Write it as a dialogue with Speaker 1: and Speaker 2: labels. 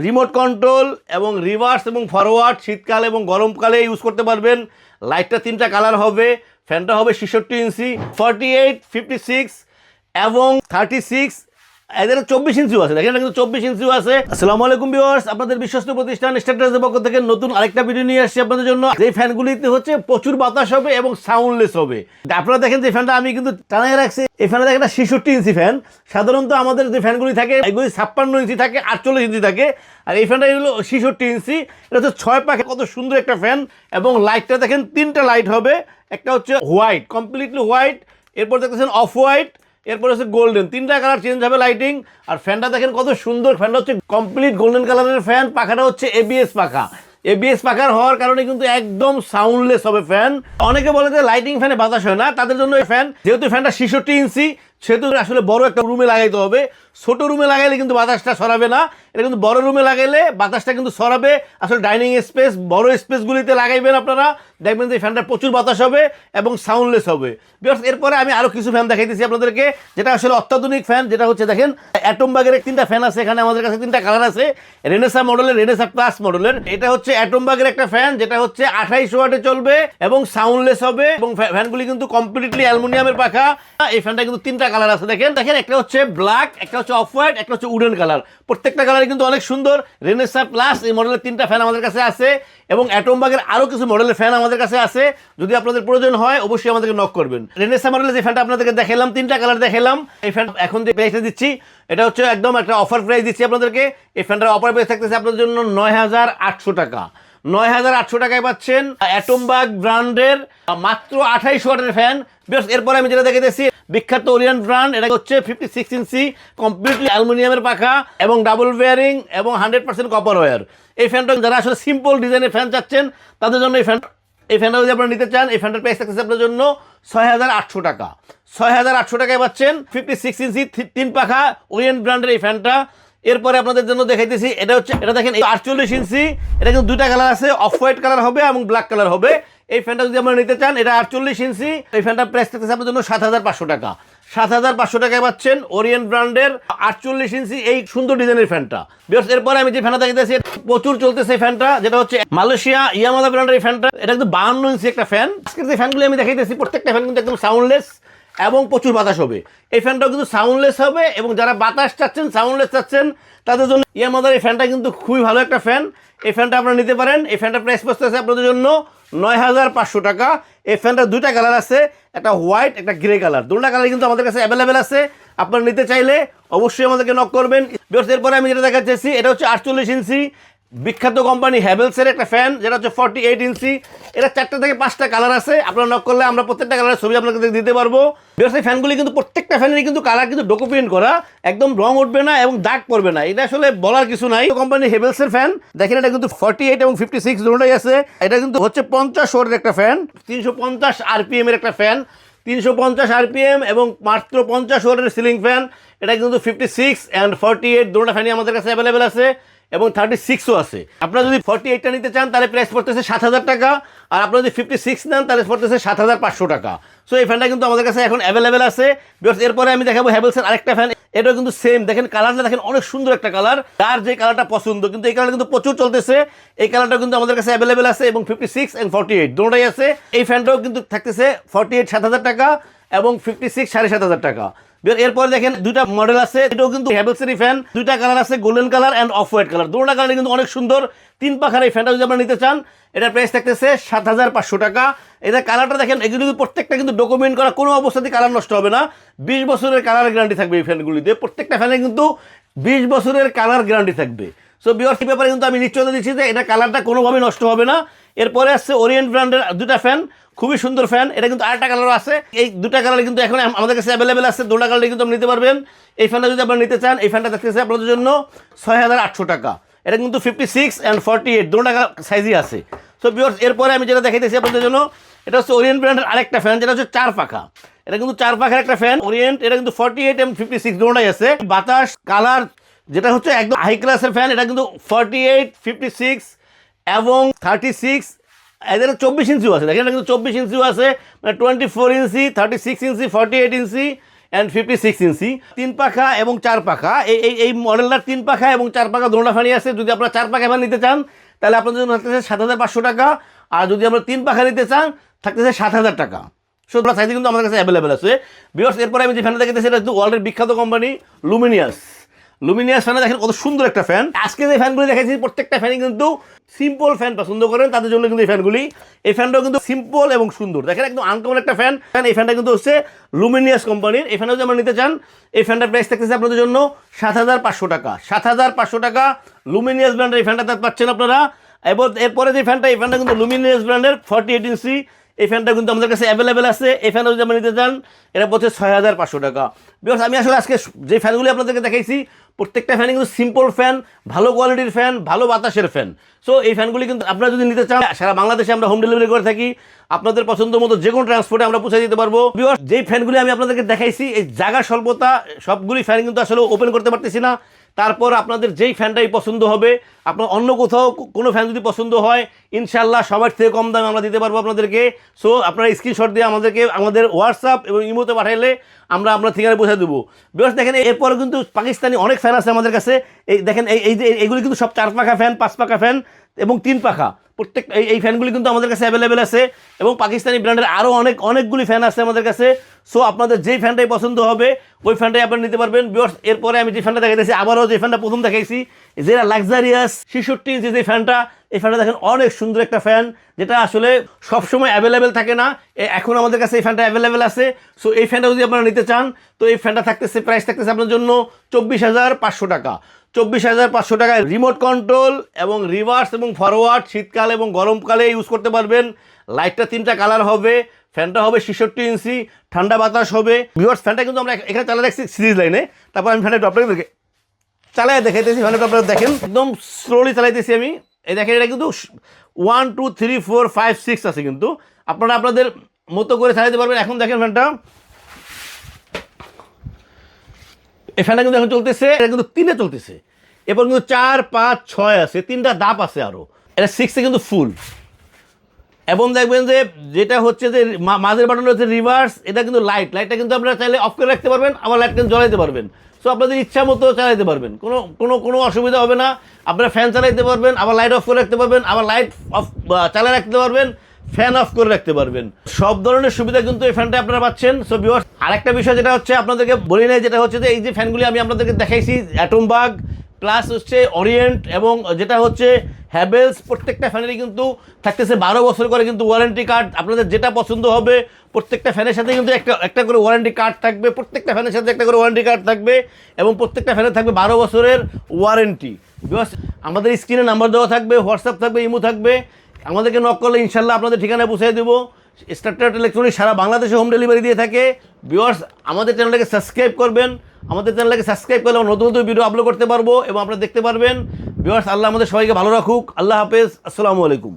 Speaker 1: Remote control এবং reverse এবং forward শীতকাল এবং গরমকালে ইউজ করতে পারবেন। লাইটটা 3টা কালার হবে, ফ্যানটা হবে 66 ইঞ্চি, 48, 56 এবং 36, এদের 24 ইঞ্চিও আছে। দেখেন, এটা কিন্তু 24 ইঞ্চিও আছে। আসসালামু আলাইকুম ভিউয়ার্স, আপনাদের বিশ্বস্ত প্রতিষ্ঠান স্টারটের পক্ষ থেকে নতুন আরেকটা ভিডিও নিয়ে আসছি আপনাদের জন্য। এই ফ্যানগুলিতে হচ্ছে প্রচুর বাতাস হবে এবং সাউন্ডলেস হবে। আপনারা দেখেন যে ফ্যানটা আমি কিন্তু টানায় রাখছি, এই ফ্যানটা দেখেন 66 ইঞ্চি ফ্যান। সাধারণত আমাদের যে ফ্যানগুলি থাকে এগুলি 56 ইঞ্চি থাকে, 48 ইঞ্চি থাকে, আর এই ফ্যানটা হলো 66 ইঞ্চি। এটা হচ্ছে 6 পাখা, কত সুন্দর একটা ফ্যান। এবং লাইটটা দেখেন 3টা লাইট হবে, একটা হচ্ছে হোয়াইট, কমপ্লিটলি হোয়াইট, এরপর দেখতেছেন অফ হোয়াইট, এরপর হচ্ছে গোল্ডেন, 3টা কালার চেঞ্জ হবে লাইটিং। আর ফ্যানটা দেখেন কত সুন্দর, ফ্যানটা হচ্ছে কমপ্লিট গোল্ডেন কালারের ফ্যান। পাখাটা হচ্ছে এবিএস পাখা। এবিএস পাখার হওয়ার কারণে কিন্তু একদম সাউন্ডলেস হবে ফ্যান। অনেকে বলে যে লাইটিং ফ্যানে বাতাস হয় না, তাদের জন্য ফ্যান, যেহেতু ফ্যানটা 66 ইঞ্চি সেহেতু আসলে বড় একটা রুমে লাগাইতে হবে। ছোট রুমে লাগাইলে কিন্তু বাতাসটা সরাবে না, এটা কিন্তু বড় রুমে লাগাইলে বাতাসটা কিন্তু সরাবে। আসলে ডাইনিং স্পেস, বড় স্পেসগুলিতে লাগাইবেন আপনারা, দেখবেন যে ফ্যানটা প্রচুর বাতাস হবে এবং সাউন্ডলেস হবে। বিকজ এরপরে আমি আরও কিছু ফ্যান দেখাইতেছি আপনাদেরকে, যেটা আসলে অত্যাধুনিক ফ্যান, যেটা হচ্ছে দেখেন অ্যাটমবাগের 3টা ফ্যান আছে এখানে আমাদের কাছে, 3টা কালার আছে, রেনেসা মডেলের, রেনেসা প্লাস মডেলের। এটা হচ্ছে অ্যাটমবাগের একটা ফ্যান, যেটা হচ্ছে 28 ওয়াটে চলবে এবং সাউন্ডলেস হবে। এবং ফ্যানগুলি কিন্তু কমপ্লিটলি অ্যালুমিনিয়ামের পাখা। এই ফ্যানটা কিন্তু 3টা কালার আছে, দেখেন একটা হচ্ছে ব্ল্যাক, একটা হচ্ছে অফ হোয়াইট, একটা হচ্ছে উডেন কালার। প্রত্যেকটা কালার কিন্তু অনেক সুন্দর। রেনেসা প্লাস এই মডেলের 3টা ফ্যান আমাদের কাছে আছে এবং অ্যাটমবাগের আরও কিছু মডেলের ফ্যান আমাদের কাছে আছে। যদি আপনাদের প্রয়োজন হয় অবশ্যই আমাদেরকে নক করবেন। রেনেসা মডেলের যে ফ্যানটা আপনাদেরকে দেখালাম, 3টা কালার দেখালাম, এই ফ্যান এখন যে প্রাইসটা দিচ্ছি এটা হচ্ছে একদম একটা অফার প্রাইস দিচ্ছি আপনাদেরকে। এই ফ্যানটার অফার প্রাইস থাকতেছে আপনাদের জন্য 9,800 টাকা। 9,800 টাকায় পাচ্ছেন অ্যাটমবাগ ব্র্যান্ডের মাত্র 28 ওয়াটের ফ্যান। এরপরে আমি যেটা দেখাইতেছি বিখ্যাত ওরিয়েন্ট ব্র্যান্ড, এটা হচ্ছে 56 ইঞ্চি, কমপ্লিটলি অ্যালুমিনিয়ামের পাখা এবং ডাবল বেয়ারিং এবং 100% কপার ওয়্যার। এই ফ্যানটা যারা আসলে সিম্পল ডিজাইনের ফ্যান চাচ্ছেন তাদের জন্য এই ফ্যানটা যদি আপনারা নিতে চান, এই ফ্যানটার প্রাইস থাকতেছে আপনার জন্য 6,800 টাকা। 6,800 টাকায় পাচ্ছেন 56 ইঞ্চি 3 পাখা ওরিয়েন্ট ব্র্যান্ডের এই ফ্যানটা। এরপরে আপনাদের জন্য দেখাইতেছি, এটা দেখেন 48 ইঞ্চি, এটা কিন্তু 2টা কালার আছে, অফ হোয়াইট কালার হবে এবং ব্ল্যাক কালার হবে। এই ফ্যানটা যদি আপনারা নিতে চান, এটা 48 ইঞ্চি, এই ফ্যানটার প্রাইস থাকতেছে আপনার জন্য 7,500 টাকা। 7,500 টাকায় পাচ্ছেন ওরিয়েন্ট ব্র্যান্ডের 48 ইঞ্চি এই সুন্দর ডিজাইনের ফ্যানটা। এরপরে আমি যে ফ্যানটা দেখাইতেছি প্রচুর চলতেছে এই ফ্যানটা, যেটা হচ্ছে মালয়েশিয়া ইয়ামাদা ব্র্যান্ডের এই ফ্যানটা। এটা কিন্তু 52 ইঞ্চি একটা ফ্যান। আজকের যে ফ্যানগুলি আমি দেখাইতেছি প্রত্যেকটা ফ্যান কিন্তু একদম সাউন্ডলেস এবং প্রচুর বাতাস হবে। এই ফ্যানটাও কিন্তু সাউন্ডলেস হবে এবং যারা বাতাস চাচ্ছেন, সাউন্ডলেস চাচ্ছেন, তাদের জন্য ইয়ামাদার এই ফ্যানটা কিন্তু খুবই ভালো একটা ফ্যান। এই ফ্যানটা আপনারা নিতে পারেন। এই ফ্যানটার প্রাইস পড়তেছে আপনাদের জন্য 9,500 টাকা। এই ফ্যানটার 2টা কালার আছে, একটা হোয়াইট, একটা গ্রে কালার। 2টা কালার কিন্তু আমাদের কাছে অ্যাভেলেবেল আছে, আপনারা নিতে চাইলে অবশ্যই আমাদেরকে নক করবেন। এরপরে আমি যেটা দেখাচ্ছি এটা হচ্ছে 48 ইঞ্চি বিখ্যাত কোম্পানি হ্যাভেলসের একটা ফ্যান, যেটা হচ্ছে 48 ইঞ্চি। এটা 4টা থেকে 5টা কালার আছে, আপনারা নক করলে আমরা প্রত্যেকটা কালারের ছবি আপনাকে দিতে পারবো। এই ফ্যানগুলি কিন্তু প্রত্যেকটা ফ্যানেরই কিন্তু কালার কিন্তু ডকুমেন্ট করা, একদম রং উঠবে না এবং দাগ পড়বে না, এটা আসলে বলার কিছু নাই। কোম্পানি হ্যাভেলসের ফ্যান দেখেন, এটা কিন্তু 48 এবং 56 দুটোটাই আছে। এটা কিন্তু হচ্ছে 50 ওয়াটের একটা ফ্যান, 350 RPM এর একটা ফ্যান, 350 RPM এবং মাত্র 50 ওয়াটের সিলিং ফ্যান। এটা কিন্তু 56 and 48 দুটোটা ফ্যানই আমাদের কাছে অ্যাভেলেবেল আছে এবং 36ও আছে। আপনারা যদি 48টা নিতে চান তাহলে প্রাইস পড়তেছে 7,000 টাকা, আর আপনারা যদি 56 নেন তাহলে পড়তেছে 7,500 টাকা। সো এই ফ্যানটা কিন্তু আমাদের কাছে এখন অ্যাভেলেবেল আছে। এরপরে আমি দেখাবো হ্যাভেলসের আরেকটা ফ্যান, এটাও কিন্তু সেম। দেখেন কালারটা দেখেন, অনেক সুন্দর একটা কালার, যার যে কালারটা পছন্দ, কিন্তু এই কালারটা কিন্তু প্রচুর চলতেছে। এই কালারটা কিন্তু আমাদের কাছে অ্যাভেলেবেল আছে এবং 56 and 48 দুটোটাই আছে। এই ফ্যানটাও কিন্তু থাকতেছে 48 7,000 টাকা এবং 56 7,500 টাকা। এরপরে দেখেন 2টা মডেল আছে, এটাও কিন্তু হ্যাভেলসেরই ফ্যান, 2টা কালার আছে, golden colour and off white colour. 2টা কালার কিন্তু অনেক সুন্দর। 3 পাখার এই ফ্যানটা যদি আপনারা নিতে চান, এটার প্রাইস থাকতেছে 7,500 টাকা। এটা কালারটা দেখেন, এগুলো প্রত্যেকটা কিন্তু ডকুমেন্ট করা, কোনো অবস্থাতেই কালার নষ্ট হবে না। 20 বছরের কালার গ্যারান্টি থাকবে এই ফ্যানগুলিতে, প্রত্যেকটা ফ্যানে কিন্তু 20 বছরের কালার গ্যারান্টি থাকবে। সো ভিউয়ার্স, এই ব্যাপারে কিন্তু আমি নিশ্চয়তা দিচ্ছি যে এটা কালারটা কোনোভাবেই নষ্ট হবে না। এরপরে আসছে ওরিয়েন্ট ব্র্যান্ডের 2টা ফ্যান, খুবই সুন্দর ফ্যান। এটা কিন্তু আরেকটা কালারও আছে, এই 2টা কালার কিন্তু এখন আমাদের কাছে অ্যাভেলেবেল আছে। 2টা কালার কিন্তু আপনি নিতে পারবেন। এই ফ্যানটা যদি আপনারা নিতে চান, এই ফ্যানটা দেখতেছে আপনাদের জন্য 6,800 টাকা। এটা কিন্তু 56 and 48 দুটোটা সাইজই আছে। সো ভিউয়ার্স, এরপরে আমি যেটা দেখাইতেছি আপনাদের জন্য, এটা হচ্ছে ওরিয়েন্ট ব্র্যান্ডের আরেকটা ফ্যান, যেটা হচ্ছে 4 পাখা। এটা কিন্তু 4 পাখার একটা ফ্যান ওরিয়েন্ট, এটা কিন্তু 48 and 56 দুটোটাই আছে। বাতাস কালার যেটা হচ্ছে একদম হাই ক্লাসের ফ্যান, এটা কিন্তু 48, 56 এবং 36, এদের 24 ইঞ্চিও আছে। দেখেন, এটা কিন্তু 24 ইঞ্চিও আছে, মানে 24 ইঞ্চি, 36 ইঞ্চি, 48 ইঞ্চি। অ্যান্ড 56 ইঞ্চি, 3 পাখা এবং 4 পাখা। এই মডেলটার 3 পাখা এবং 4 পাখা দুটো ফ্যানই আছে। যদি আপনারা 4 পাখা ফ্যান নিতে চান তাহলে আপনাদের জন্য থাকতেছে 7,500 টাকা, আর যদি আমরা 3 পাখা নিতে চান থাকতেছে 7,000 টাকা। সুতরাং সাইজ কিন্তু আমাদের কাছে অ্যাভেলেবেল আছে ভিউয়ার্স। এরপরে আমি যে ফ্যানটা দেখতেছি সেটা কিন্তু ওয়ার্ল্ডের বিখ্যাত কোম্পানি লুমিনিয়াস ফ্যানে দেখেন কত সুন্দর একটা ফ্যান। আজকে যে ফ্যানগুলি দেখাচ্ছি প্রত্যেকটা ফ্যানই কিন্তু সিম্পল ফ্যান পছন্দ করেন তাদের জন্য কিন্তু এই ফ্যানগুলি। এই ফ্যানটাও কিন্তু সিম্পল এবং সুন্দর, দেখেন একদম আনকমন একটা ফ্যান। এই ফ্যানটা কিন্তু হচ্ছে লুমিনিয়াস কোম্পানির। এই ফ্যানটা যদি আমরা নিতে চান এই ফ্যানটার প্রাইস থাকতেছে আপনাদের জন্য 7,500 টাকা। 7,500 টাকা লুমিনিয়াস ব্র্যান্ডের এই ফ্যানটা পাচ্ছেন আপনারা। এবং এরপরে যে ফ্যানটা, এই ফ্যানটা কিন্তু লুমিনিয়াস ব্র্যান্ডের 48 ইঞ্চি। এই ফ্যানটা কিন্তু আমাদের কাছে অ্যাভেলেবেল আছে। এই ফ্যানটা যদি আমরা নিতে চান এটা পড়ছে 6,500 টাকা। বিকজ আমি আসলে আজকে যে ফ্যানগুলি আপনাদেরকে দেখাইছি প্রত্যেকটা ফ্যানই কিন্তু সিম্পল ফ্যান, ভালো কোয়ালিটির ফ্যান, ভালো বাতাসের ফ্যান। সো এই ফ্যানগুলি কিন্তু আপনারা যদি নিতে চান সারা বাংলাদেশে আমরা হোম ডেলিভারি করে থাকি। আপনাদের পছন্দ মতো যে কোনো ট্রান্সপোর্টে আমরা পৌঁছে দিতে পারবো। বিকজ যেই ফ্যানগুলি আমি আপনাদেরকে দেখাইছি এই জায়গা স্বল্পতা, সবগুলি ফ্যান কিন্তু আসলে ওপেন করতে পারতেছি না। তারপর আপনাদের যেই ফ্যানটাই পছন্দ হবে, আপনার অন্য কোথাও কোনো ফ্যান যদি পছন্দ হয় ইনশাল্লাহ সবার থেকে কম দামে আমরা দিতে পারবো আপনাদেরকে। সো আপনারা স্ক্রিনশট দিয়ে আমাদেরকে আমাদের হোয়াটসঅ্যাপ এবং ইমোতে পাঠাইলে আমরা আপনার ঠিকানায় পৌঁছে দেবো। বিকজ দেখেন এরপরে কিন্তু পাকিস্তানি অনেক ফ্যান আছে আমাদের কাছে। এই দেখেন এই যে এইগুলি কিন্তু সব 4 পাখা ফ্যান, 5 পাখা ফ্যান এবং 3 পাখা। প্রত্যেক এই ফ্যানগুলি কিন্তু আমাদের কাছে অ্যাভেলেবেল আছে এবং পাকিস্তানি ব্র্যান্ডের আরও অনেকগুলি ফ্যান আছে আমাদের কাছে। সো আপনাদের যেই ফ্যানটাই পছন্দ হবে ওই ফ্যানটাই আপনারা নিতে পারবেন। বিকজ এরপরে আমি যে ফ্যানটা দেখাইতেছি আবারও যে ফ্যানটা প্রথম দেখাইছি, যেটা লাক্সারিয়াস 66 ইঞ্চি যে ফ্যানটা, এই ফ্যানটা দেখেন অনেক সুন্দর একটা ফ্যান, যেটা আসলে সবসময় অ্যাভেলেবেল থাকে না। এখন আমাদের কাছে এই ফ্যানটা অ্যাভেলেবেল আছে। সো এই ফ্যানটা যদি আপনারা নিতে চান তো এই ফ্যানটা থাকতেছে, প্রাইস থাকতেছে আপনার জন্য 24,500 টাকা। 24,500 টাকায় রিমোট কন্ট্রোল এবং রিভার্স এবং ফরওয়ার্ড শীতকাল এবং গরমকালে ইউজ করতে পারবেন। লাইটটা 3টা কালার হবে, ফ্যানটা হবে 66 ইঞ্চি, ঠান্ডা বাতাস হবে। ভিউয়ার্স ফ্যানটা কিন্তু আমরা এখানে চালা রাখছি সিরিজ লাইনে। তারপর আমি ফ্যানের টপটাকে চালাই দেখাইতেছি। ফ্যানের টপটা দেখেন একদম স্লোলি চালাইতেছি আমি। এই দেখেন এটা কিন্তু 1 2 3 4 5 6 আছে, কিন্তু আপনারা আপনাদের মতো করে চালাইতে পারবেন। এখন দেখেন ফ্যানটা, এই ফ্যানটা কিন্তু এখন চলতেছে, এটা কিন্তু 3-এ চলতেছে। এরপর কিন্তু 4 5 6 আছে, 3টা দাপ আছে আরও। এটা 6-এ কিন্তু ফুল। এবং দেখবেন যে যেটা হচ্ছে যে মাঝের বাটনটা হচ্ছে রিভার্স, এটা কিন্তু লাইটটা কিন্তু আপনারা চাইলে অফ করে রাখতে পারবেন, আবার লাইট কিন্তু জ্বলাইতে পারবেন। সো আপনাদের ইচ্ছা মতো চালাইতে পারবেন, কোনো অসুবিধা হবে না। আপনারা ফ্যান চালাইতে পারবেন, আবার লাইট অফ করে রাখতে পারবেন, আবার লাইট অফ চালিয়ে রাখতে পারবেন, ফ্যান অফ করে রাখতে পারবেন। সব ধরনের সুবিধা কিন্তু এই ফ্যানটা আপনারা পাচ্ছেন। সো ভিউয়ার্স আরেকটা বিষয় যেটা হচ্ছে আপনাদেরকে বলি নাই, যেটা হচ্ছে যে এই যে ফ্যানগুলি আমি আপনাদেরকে দেখাইছি অ্যাটমবাগ প্লাস হচ্ছে ওরিয়েন্ট এবং যেটা হচ্ছে হ্যাভেলস, প্রত্যেকটা ফ্যানেরই কিন্তু থাকতেছে 12 বছর করে কিন্তু ওয়ারেন্টি কার্ড। আপনাদের যেটা পছন্দ হবে প্রত্যেকটা ফ্যানের সাথে কিন্তু একটা করে ওয়ারেন্টি কার্ড থাকবে, প্রত্যেকটা ফ্যানের সাথে একটা করে ওয়ারেন্টি কার্ড থাকবে এবং প্রত্যেকটা ফ্যানের থাকবে 12 বছরের ওয়ারেন্টি। বিকজ আমাদের স্ক্রিনে নাম্বার দেওয়া থাকবে, হোয়াটসঅ্যাপ থাকবে, ইমো থাকবে। আমাদেরকে নক করলে ইনশাল্লাহ আপনাদের ঠিকানায় পৌঁছে দেবো। স্টারটেট ইলেকট্রনিক্স সারা বাংলাদেশে হোম ডেলিভারি দিয়ে থাকে। ভিউয়ার্স আমাদের চ্যানেলটাকে সাবস্ক্রাইব করবেন, আমাদের চ্যানেলটাকে সাবস্ক্রাইব করলে আমরা নতুন নতুন ভিডিও আপলোড করতে পারবো এবং আপনারা দেখতে পারবেন। ভিউয়ার্স আল্লাহ আমাদের সবাইকে ভালো রাখুক। আল্লাহ হাফেজ, আসসালামু আলাইকুম।